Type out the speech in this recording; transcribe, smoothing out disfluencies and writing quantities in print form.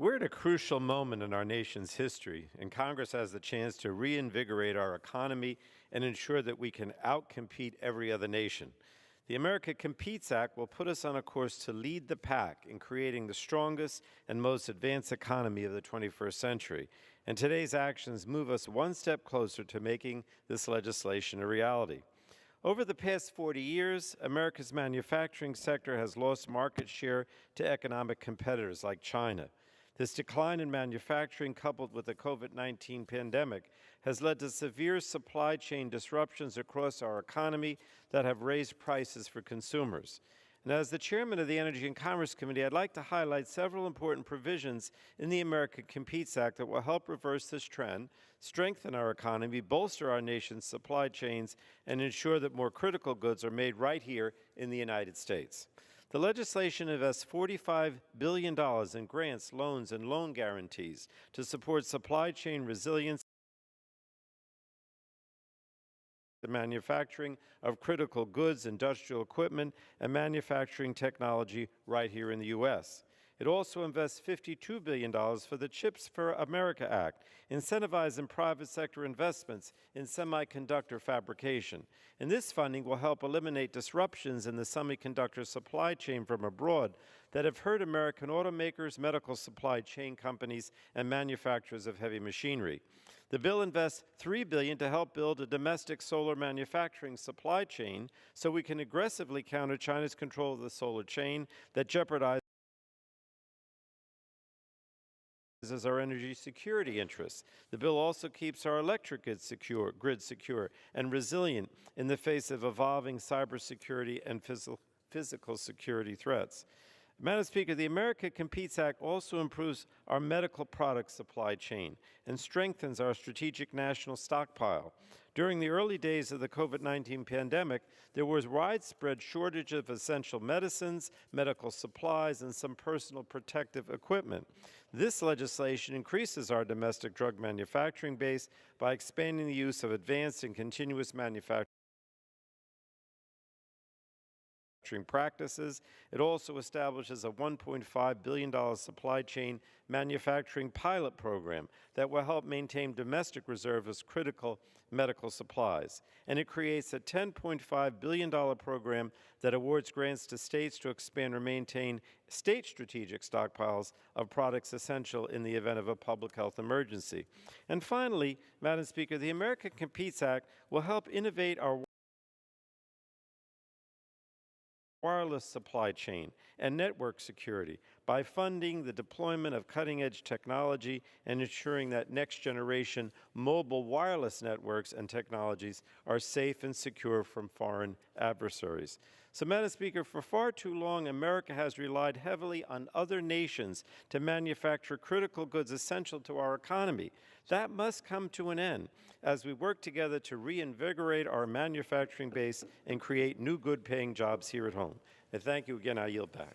We're at a crucial moment in our nation's history, and Congress has the chance to reinvigorate our economy and ensure that we can outcompete every other nation. The America Competes Act will put us on a course to lead the pack in creating the strongest and most advanced economy of the 21st century. And today's actions move us one step closer to making this legislation a reality. Over the past 40 years, America's manufacturing sector has lost market share to economic competitors like China. This decline in manufacturing, coupled with the COVID-19 pandemic, has led to severe supply chain disruptions across our economy that have raised prices for consumers. And as the chairman of the Energy and Commerce Committee, I'd like to highlight several important provisions in the America Competes Act that will help reverse this trend, strengthen our economy, bolster our nation's supply chains, and ensure that more critical goods are made right here in the United States. The legislation invests $45 billion in grants, loans, and loan guarantees to support supply chain resilience, the manufacturing of critical goods, industrial equipment, and manufacturing technology right here in the U.S. It also invests $52 billion for the CHIPS for America Act, incentivizing private sector investments in semiconductor fabrication. And this funding will help eliminate disruptions in the semiconductor supply chain from abroad that have hurt American automakers, medical supply chain companies, and manufacturers of heavy machinery. The bill invests $3 billion to help build a domestic solar manufacturing supply chain so we can aggressively counter China's control of the solar chain that jeopardizes our energy security interests. The bill also keeps our electric grid secure and resilient in the face of evolving cybersecurity and physical security threats. Madam Speaker, the America Competes Act also improves our medical product supply chain and strengthens our strategic national stockpile. During the early days of the COVID-19 pandemic, there was widespread shortage of essential medicines, medical supplies, and some personal protective equipment. This legislation increases our domestic drug manufacturing base by expanding the use of advanced and continuous manufacturing practices. It also establishes a $1.5 billion supply chain manufacturing pilot program that will help maintain domestic reserves of critical medical supplies. And it creates a $10.5 billion program that awards grants to states to expand or maintain state strategic stockpiles of products essential in the event of a public health emergency. And finally, Madam Speaker, the America Competes Act will help innovate our wireless supply chain and network security by funding the deployment of cutting-edge technology and ensuring that next-generation mobile wireless networks and technologies are safe and secure from foreign adversaries. So, Madam Speaker, for far too long, America has relied heavily on other nations to manufacture critical goods essential to our economy. That must come to an end as we work together to reinvigorate our manufacturing base and create new good-paying jobs here at home. And thank you again. I yield back.